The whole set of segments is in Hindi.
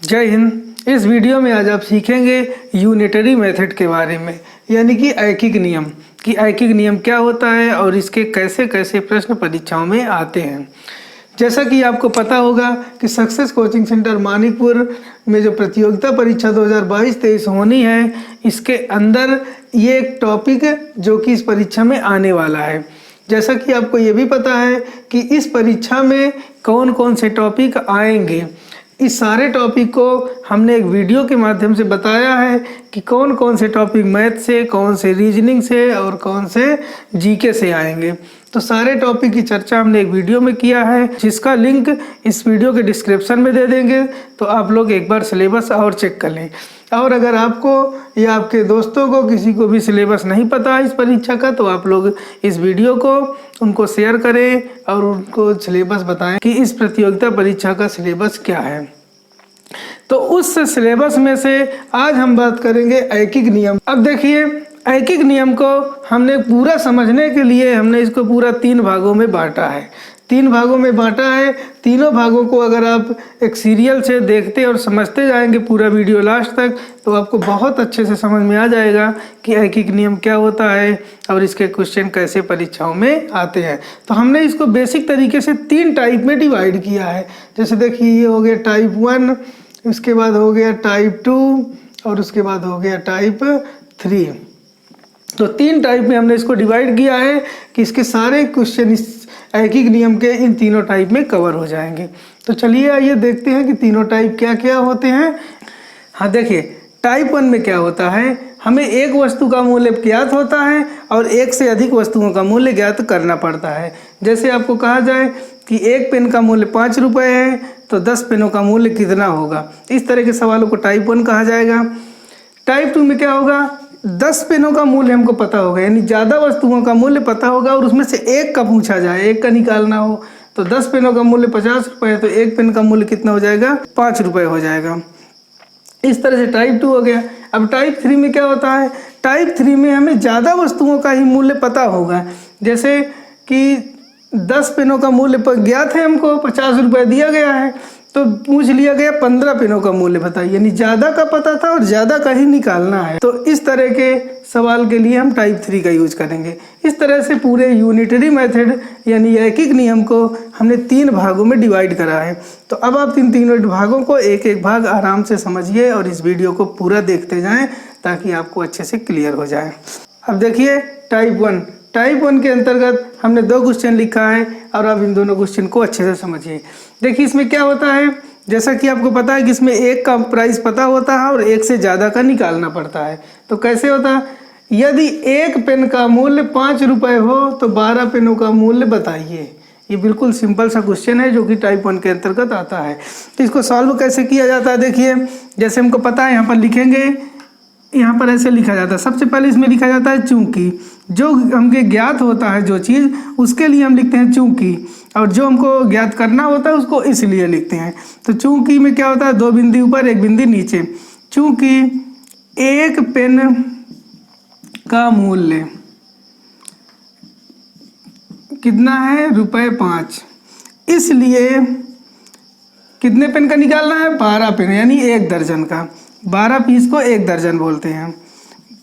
जय हिंद। इस वीडियो में आज आप सीखेंगे यूनिटरी मेथड के बारे में, यानी कि ऐकिक नियम कि ऐकिक नियम क्या होता है और इसके कैसे कैसे प्रश्न परीक्षाओं में आते हैं। जैसा कि आपको पता होगा कि सक्सेस कोचिंग सेंटर मानिकपुर में जो प्रतियोगिता परीक्षा 2022-23 होनी है, इसके अंदर ये एक टॉपिक जो कि इस परीक्षा में आने वाला है। जैसा कि आपको ये भी पता है कि इस परीक्षा में कौन कौन से टॉपिक आएंगे, इस सारे टॉपिक को हमने एक वीडियो के माध्यम से बताया है कि कौन कौन से टॉपिक मैथ से, कौन से रीजनिंग से और कौन से जीके से आएंगे। तो सारे टॉपिक की चर्चा हमने एक वीडियो में किया है, जिसका लिंक इस वीडियो के डिस्क्रिप्शन में दे देंगे। तो आप लोग एक बार सिलेबस और चेक कर लें। और अगर आपको या आपके दोस्तों को किसी को भी सिलेबस नहीं पता है इस परीक्षा का, तो आप लोग इस वीडियो को उनको शेयर करें और उनको सिलेबस बताएं कि इस प्रतियोगिता परीक्षा का सिलेबस क्या है। तो उस सिलेबस में से आज हम बात करेंगे ऐकिक नियम। अब देखिए, ऐकिक नियम को हमने पूरा समझने के लिए हमने इसको पूरा 3 भागों में बांटा है। 3 भागों में बांटा है। तीनों भागों को अगर आप एक सीरियल से देखते और समझते जाएंगे पूरा वीडियो लास्ट तक, तो आपको बहुत अच्छे से समझ में आ जाएगा कि ऐकिक नियम क्या होता है और इसके क्वेश्चन कैसे परीक्षाओं में आते हैं। तो हमने इसको बेसिक तरीके से 3 टाइप में डिवाइड किया है। जैसे देखिए, ये हो गया टाइप 1, उसके बाद हो गया टाइप 2 और उसके बाद हो गया टाइप 3। तो 3 टाइप में हमने इसको डिवाइड किया है कि इसके सारे क्वेश्चन इस ऐकिक नियम के इन तीनों टाइप में कवर हो जाएंगे। तो चलिए आइए देखते हैं कि तीनों टाइप क्या क्या होते हैं। हाँ देखिए, टाइप 1 में क्या होता है, हमें एक वस्तु का मूल्य ज्ञात होता है और एक से अधिक वस्तुओं का मूल्य ज्ञात करना पड़ता है। जैसे आपको कहा जाए कि एक पेन का मूल्य 5 रुपये है, तो 10 पेनों का मूल्य कितना होगा। इस तरह के सवालों को टाइप 1 कहा जाएगा। टाइप 2 में क्या होगा, 10 पेनों का मूल्य हमको पता होगा, यानी ज़्यादा वस्तुओं का मूल्य पता होगा और उसमें से एक का पूछा जाए, एक का निकालना हो। तो 10 पेनों का मूल्य 50 रुपये है, तो एक पेन का मूल्य कितना हो जाएगा, 5 रुपये हो जाएगा। इस तरह से टाइप 2 हो गया। अब टाइप 3 में क्या होता है, टाइप 3 में हमें ज़्यादा वस्तुओं का ही मूल्य पता होगा। जैसे कि 10 पेनों का मूल्य ज्ञात है, हमको 50 रुपये दिया गया है, तो पूछ लिया गया 15 पेनों का मूल्य बताइए, यानी ज़्यादा का पता था और ज़्यादा का ही निकालना है। तो इस तरह के सवाल के लिए हम टाइप 3 का यूज करेंगे। इस तरह से पूरे यूनिटरी मेथड यानी ऐकिक नियम को हमने 3 भागों में डिवाइड करा है। तो अब आप इन तीनों भागों को एक एक भाग आराम से समझिए और इस वीडियो को पूरा देखते जाएँ ताकि आपको अच्छे से क्लियर हो जाए। अब देखिए, टाइप 1 के अंतर्गत हमने 2 क्वेश्चन लिखा है और आप इन दोनों क्वेश्चन को अच्छे से समझिए। देखिए, इसमें क्या होता है, जैसा कि आपको पता है कि इसमें एक का प्राइस पता होता है और एक से ज़्यादा का निकालना पड़ता है। तो कैसे होता है, यदि एक पेन का मूल्य 5 रुपये हो तो 12 पेनों का मूल्य बताइए। ये बिल्कुल सिंपल सा क्वेश्चन है जो कि टाइप 1 के अंतर्गत आता है। तो इसको सॉल्व कैसे किया जाता है, देखिए जैसे हमको पता है, यहाँ पर लिखेंगे, यहाँ पर ऐसे लिखा जाता है। सबसे पहले इसमें लिखा जाता है चूंकि, जो हमके ज्ञात होता है जो चीज़, उसके लिए हम लिखते हैं चूंकि, और जो हमको ज्ञात करना होता है उसको इसलिए लिखते हैं। तो चूंकि में क्या होता है, 2 बिंदु ऊपर 1 बिंदु नीचे। चूंकि एक पेन का मूल्य कितना है, ₹5, इसलिए कितने पेन का निकालना है, 12 पेन, यानी 1 दर्जन का। 12 पीस को 1 दर्जन बोलते हैं।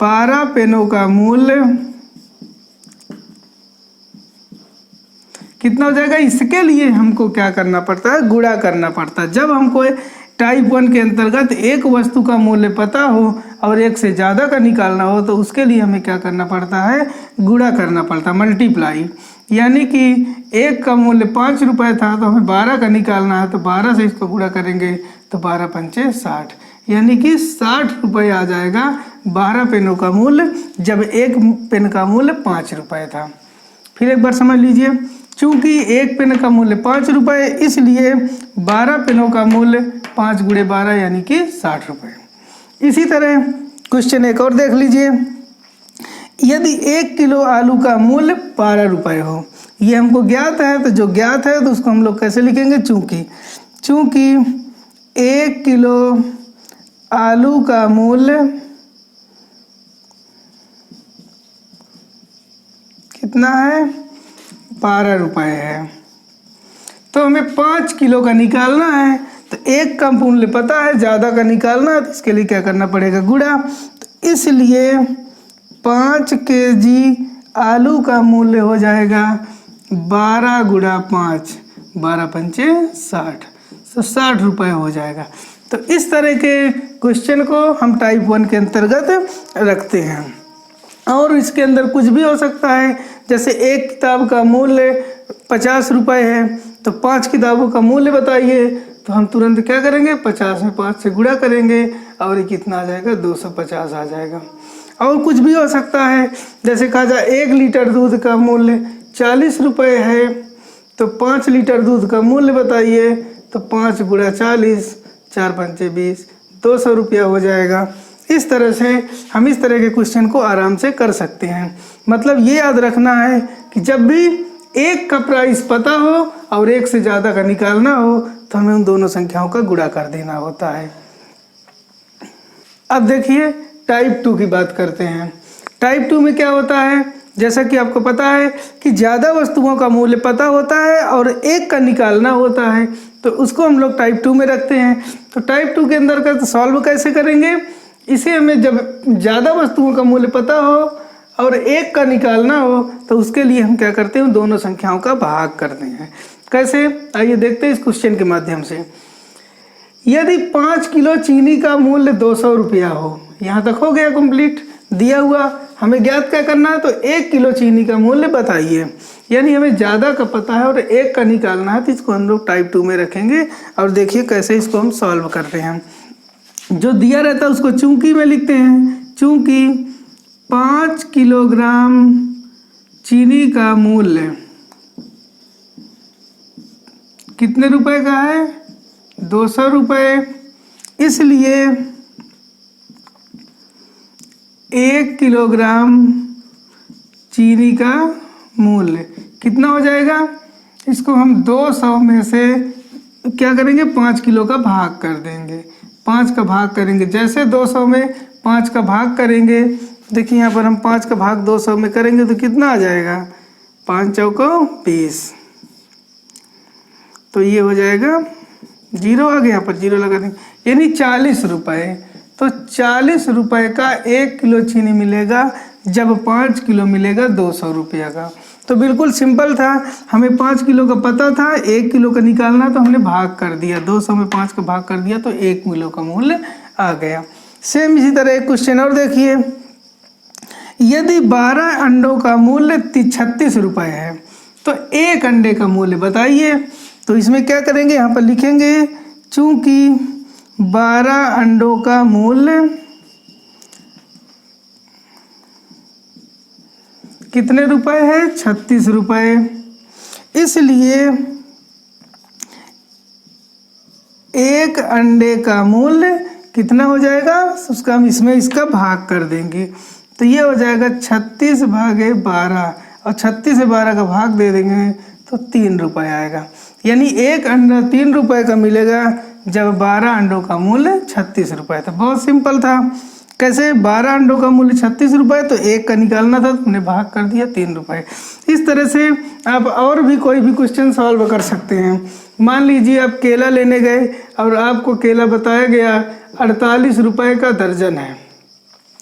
12 पेनों का मूल्य कितना हो जाएगा, इसके लिए हमको क्या करना पड़ता है, गुणा करना पड़ता है। जब हमको टाइप 1 के अंतर्गत एक वस्तु का मूल्य पता हो और एक से ज़्यादा का निकालना हो, तो उसके लिए हमें क्या करना पड़ता है, गुणा करना पड़ता है, मल्टीप्लाई। यानी कि एक का मूल्य 5 रुपये था, तो हमें 12 का निकालना है, तो 12 से इसको गुणा करेंगे तो 12 पंचे 60, यानी कि 60 रुपये आ जाएगा 12 पेनों का मूल्य, जब एक पेन का मूल्य 5 रुपये था। फिर एक बार समझ लीजिए, चूंकि एक पेन का मूल्य 5 रुपये, इसलिए 12 पेनों का मूल्य 5 × 12 यानी कि 60 रुपये। इसी तरह क्वेश्चन एक और देख लीजिए, यदि 1 किलो आलू का मूल्य 12 रुपये हो, ये हमको ज्ञात है, तो जो ज्ञात है तो उसको हम लोग कैसे लिखेंगे, चूंकि 1 किलो आलू का मूल्य कितना है, 12 रुपये है, तो हमें 5 किलो का निकालना है। तो एक का मूल्य पता है, ज़्यादा का निकालना है, तो इसके लिए क्या करना पड़ेगा, गुणा। तो इसलिए 5 kg आलू का मूल्य हो जाएगा 12 गुणा 5, 12 पंचे 60, तो 60 रुपये हो जाएगा। तो इस तरह के क्वेश्चन को हम टाइप 1 के अंतर्गत रखते हैं। और इसके अंदर कुछ भी हो सकता है, जैसे एक किताब का मूल्य 50 रुपये है, तो 5 किताबों का मूल्य बताइए, तो हम तुरंत क्या करेंगे, 50 में 5 से गुणा करेंगे और ये कितना आ जाएगा, 250 आ जाएगा। और कुछ भी हो सकता है, जैसे कहा जाए 1 लीटर दूध का मूल्य 40 रुपये है, तो 5 लीटर दूध का मूल्य बताइए, तो 5 गुणा 40, 4 पंचे 20, 200 रुपया हो जाएगा। इस तरह से हम इस तरह के क्वेश्चन को आराम से कर सकते हैं। मतलब ये याद रखना है कि जब भी एक का प्राइस पता हो और एक से ज़्यादा का निकालना हो, तो हमें उन दोनों संख्याओं का गुणा कर देना होता है। अब देखिए टाइप 2 की बात करते हैं। टाइप 2 में क्या होता है, जैसा कि आपको पता है कि ज़्यादा वस्तुओं का मूल्य पता होता है और एक का निकालना होता है, तो उसको हम लोग टाइप 2 में रखते हैं। तो टाइप 2 के अंदर का तो सॉल्व कैसे करेंगे, इसे हमें जब ज़्यादा वस्तुओं का मूल्य पता हो और एक का निकालना हो, तो उसके लिए हम क्या करते हैं, दोनों संख्याओं का भाग करते हैं। कैसे, आइए देखते हैं इस क्वेश्चन के माध्यम से। यदि 5 किलो चीनी का मूल्य 200 रुपया हो, यहाँ तक हो गया कंप्लीट, दिया हुआ, हमें ज्ञात क्या करना है, तो 1 किलो चीनी का मूल्य बताइए। यानी हमें ज़्यादा का पता है और एक का निकालना है, तो इसको हम लोग टाइप 2 में रखेंगे। और देखिए कैसे इसको हम सॉल्व करते हैं। जो दिया रहता है उसको चूंकि में लिखते हैं। चूंकि 5 किलोग्राम चीनी का मूल्य कितने रुपए का है, 200 रुपये, इसलिए 1 किलोग्राम चीनी का मूल्य कितना हो जाएगा, इसको हम 200 में से क्या करेंगे, 5 किलो का भाग कर देंगे। 5 का भाग करेंगे, जैसे 200 में 5 का भाग करेंगे, देखिए यहाँ पर हम 5 का भाग 200 में करेंगे तो कितना आ जाएगा, 5 चौको 20, तो ये हो जाएगा 0 आ गया, यहाँ पर 0 लगा देंगे, यानी 40 रुपये। तो 40 रुपये का 1 किलो चीनी मिलेगा, जब 5 किलो मिलेगा 200 रुपया का। तो बिल्कुल सिंपल था, हमें 5 किलो का पता था, 1 किलो का निकालना, तो हमने भाग कर दिया, 200 में 5 का भाग कर दिया, तो 1 किलो का मूल्य आ गया। सेम इसी तरह एक क्वेश्चन और देखिए। यदि 12 अंडों का मूल्य 36 रुपये है, तो 1 अंडे का मूल्य बताइए। तो इसमें क्या करेंगे, यहाँ पर लिखेंगे, चूंकि 12 अंडों का मूल्य कितने रुपए है, 36 रुपये, इसलिए 1 अंडे का मूल्य कितना हो जाएगा, उसका हम इसमें इसका भाग कर देंगे, तो ये हो जाएगा 36 भागे 12, और 36 से 12 का भाग दे देंगे तो 3 रुपये आएगा। यानी 1 अंडा 3 रुपये का मिलेगा, जब 12 अंडों का मूल्य 36 रुपये था। बहुत सिंपल था। कैसे, 12 अंडों का मूल्य 36 रुपये, तो 1 का निकालना था, तो हमने भाग कर दिया 3 रुपये। इस तरह से आप और भी कोई भी क्वेश्चन सॉल्व कर सकते हैं। मान लीजिए आप केला लेने गए और आपको केला बताया गया 48 रुपये का दर्जन है,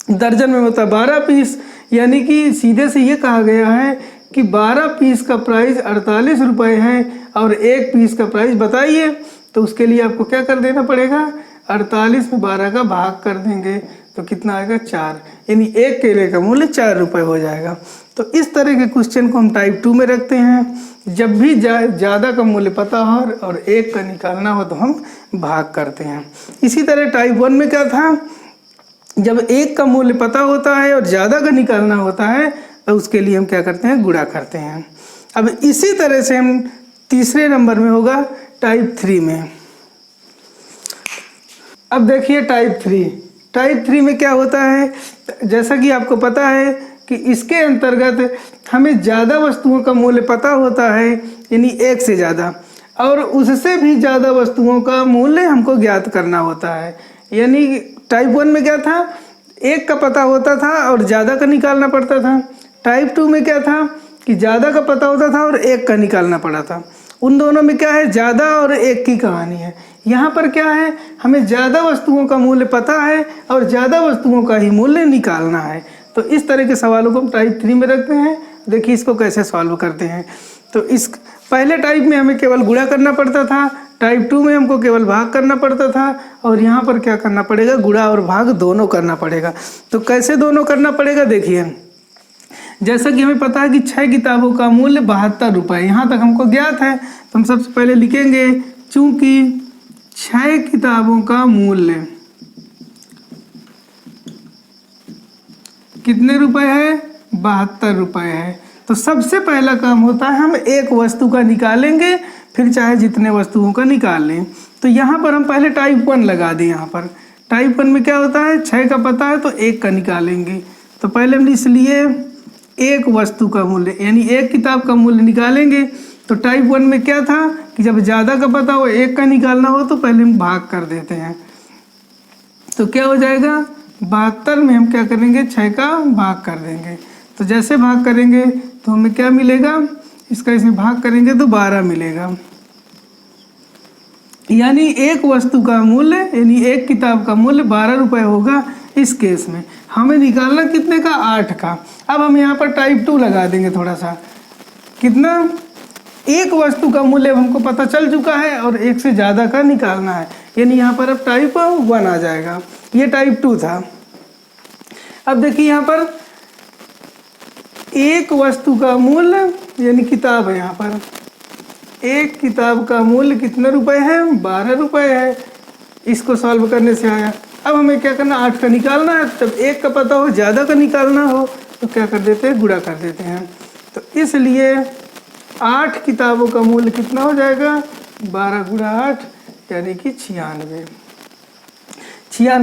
दर्जन में होता है 12 पीस, यानी कि सीधे से ये कहा गया है कि 12 पीस का प्राइस 48 रुपये है और 1 पीस का प्राइस बताइए। तो उसके लिए आपको क्या कर देना पड़ेगा, 48 में 12 का भाग कर देंगे, तो कितना आएगा, 4, यानी 1 केले का मूल्य 4 रुपये हो जाएगा। तो इस तरह के क्वेश्चन को हम टाइप 2 में रखते हैं। जब भी ज़्यादा का मूल्य पता हो और 1 का निकालना हो, तो हम भाग करते हैं। इसी तरह टाइप 1 में क्या था, जब 1 का मूल्य पता होता है और ज़्यादा का निकालना होता है, तो उसके लिए हम क्या करते हैं, गुणा करते हैं। अब इसी तरह से हम तीसरे नंबर में होगा टाइप 3 में। अब देखिए टाइप 3 में क्या होता है, जैसा कि आपको पता है कि इसके अंतर्गत हमें ज़्यादा वस्तुओं का मूल्य पता होता है, यानी 1 से ज़्यादा, और उससे भी ज़्यादा वस्तुओं का मूल्य हमको ज्ञात करना होता है। यानी टाइप 1 में क्या था, 1 का पता होता था और ज़्यादा का निकालना पड़ता था। टाइप 2 में क्या था कि ज़्यादा का पता होता था और 1 का निकालना पड़ा था। उन दोनों में क्या है, ज़्यादा और एक की कहानी है। यहाँ पर क्या है, हमें ज़्यादा वस्तुओं का मूल्य पता है और ज़्यादा वस्तुओं का ही मूल्य निकालना है। तो इस तरह के सवालों को हम टाइप 3 में रखते हैं। देखिए इसको कैसे सॉल्व करते हैं। तो इस पहले टाइप में हमें केवल गुणा करना पड़ता था, टाइप 2 में हमको केवल भाग करना पड़ता था, और यहाँ पर क्या करना पड़ेगा, गुणा और भाग दोनों करना पड़ेगा। तो कैसे दोनों करना पड़ेगा, देखिए जैसा कि हमें पता है कि 6 किताबों का मूल्य 72 रुपये, यहाँ तक हमको ज्ञात है। तो हम सबसे पहले लिखेंगे चूंकि 6 किताबों का मूल्य कितने रुपए है, 72 रुपये है। तो सबसे पहला काम होता है हम एक वस्तु का निकालेंगे, फिर चाहे जितने वस्तुओं का निकाल लें। तो यहाँ पर हम पहले टाइप 1 लगा दें। यहाँ पर टाइप 1 में क्या होता है, 6 का पता है तो 1 का निकालेंगे। तो पहले हम इसलिए एक वस्तु का मूल्य यानी एक किताब का मूल्य निकालेंगे। तो टाइप 1 में क्या था कि जब ज़्यादा का पता हो, 1 का निकालना हो, तो पहले हम भाग कर देते हैं। तो क्या हो जाएगा, 72 में हम क्या करेंगे, 6 का भाग कर देंगे। तो जैसे भाग करेंगे तो हमें क्या मिलेगा, इसका इसमें भाग करेंगे तो 12 मिलेगा। यानी एक वस्तु का मूल्य यानी एक किताब का मूल्य 12 रुपये होगा। इस केस में हमें निकालना कितने का, 8 का। अब हम यहाँ पर टाइप 2 लगा देंगे थोड़ा सा, कितना, एक वस्तु का मूल्य हमको पता चल चुका है और एक से ज़्यादा का निकालना है, यानी यहाँ पर अब टाइप 1 आ जाएगा। ये टाइप 2 था। अब देखिए यहाँ पर एक वस्तु का मूल्य यानी किताब है, यहाँ पर एक किताब का मूल्य कितने रुपए है, 12 रुपये है। इसको सॉल्व करने से आया। अब हमें क्या करना, 8 का निकालना है। जब एक का पता हो, ज़्यादा का निकालना हो, तो क्या कर देते हैं, गुणा कर देते हैं। तो इसलिए 8 किताबों का मूल्य कितना हो जाएगा, 12 गुणा 8 यानी कि 96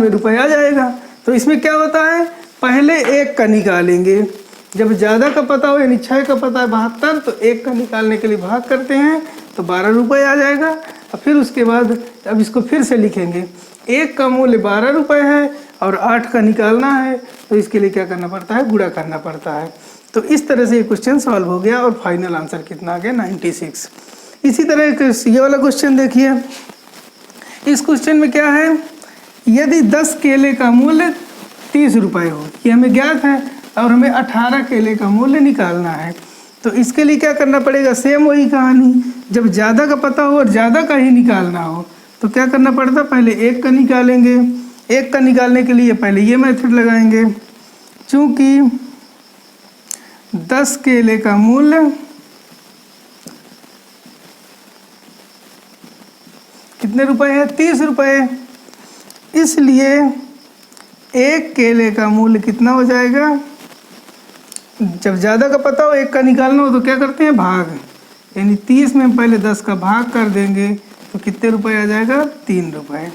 रुपये आ जाएगा। तो इसमें क्या होता है, पहले एक का निकालेंगे, जब ज़्यादा का पता हो यानी 6 का पता है 72, तो एक का निकालने के लिए भाग करते हैं तो 12 रुपये आ जाएगा। और फिर उसके बाद अब इसको फिर से लिखेंगे, एक का मूल्य 12 रुपये है और 8 का निकालना है, तो इसके लिए क्या करना पड़ता है, गुणा करना पड़ता है। तो इस तरह से ये क्वेश्चन सॉल्व हो गया और फाइनल आंसर कितना आ गया, 96। इसी तरह ये वाला क्वेश्चन देखिए। इस क्वेश्चन में क्या है, यदि 10 केले का मूल्य 30 रुपये हो, ये हमें ज्ञात है, और हमें 18 केले का मूल्य निकालना है। तो इसके लिए क्या करना पड़ेगा, सेम वही कहानी, जब ज़्यादा का पता हो और ज़्यादा का ही निकालना हो, तो क्या करना पड़ता, पहले एक का निकालेंगे। एक का निकालने के लिए पहले ये मेथड लगाएंगे, चूँकि 10 केले का मूल्य कितने रुपए है, 30 रुपये, इसलिए एक केले का मूल्य कितना हो जाएगा, जब ज़्यादा का पता हो, एक का निकालना हो, तो क्या करते हैं, भाग, यानी 30 में हम पहले 10 का भाग कर देंगे तो कितने रुपए आ जाएगा, 3 रुपये।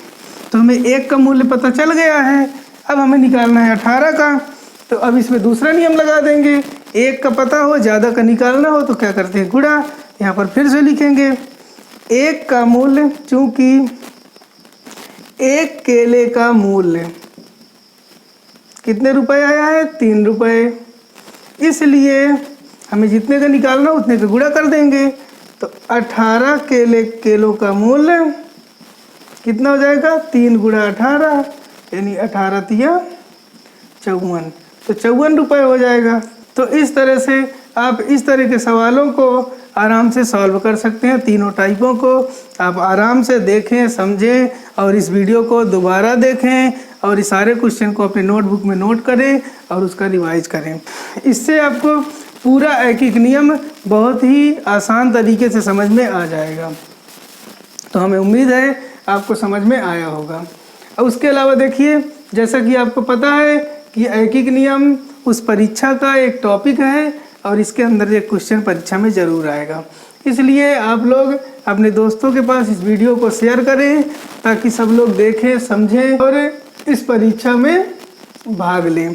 तो हमें एक का मूल्य पता चल गया है। अब हमें निकालना है 18 का। तो अब इसमें दूसरा नियम लगा देंगे, एक का पता हो, ज़्यादा का निकालना हो, तो क्या करते हैं, गुणा। यहाँ पर फिर से लिखेंगे एक का मूल्य, चूँकि एक केले का मूल्य कितने रुपए आया है, 3 रुपये, इसलिए हमें जितने का निकालना उतने का गुणा कर देंगे। तो 18 केलों का मूल्य कितना हो जाएगा, 3 गुणा 18 यानी 18 तिया 54, तो 54 रुपये हो जाएगा। तो इस तरह से आप इस तरह के सवालों को आराम से सॉल्व कर सकते हैं। तीनों टाइपों को आप आराम से देखें, समझें और इस वीडियो को दोबारा देखें और इस सारे क्वेश्चन को अपने नोटबुक में नोट करें और उसका रिवाइज करें। इससे आपको पूरा ऐकिक नियम बहुत ही आसान तरीके से समझ में आ जाएगा। तो हमें उम्मीद है आपको समझ में आया होगा। और उसके अलावा देखिए, जैसा कि आपको पता है कि ऐकिक नियम उस परीक्षा का एक टॉपिक है और इसके अंदर एक क्वेश्चन परीक्षा में ज़रूर आएगा। इसलिए आप लोग अपने दोस्तों के पास इस वीडियो को शेयर करें ताकि सब लोग देखें, समझें और इस परीक्षा में भाग लें।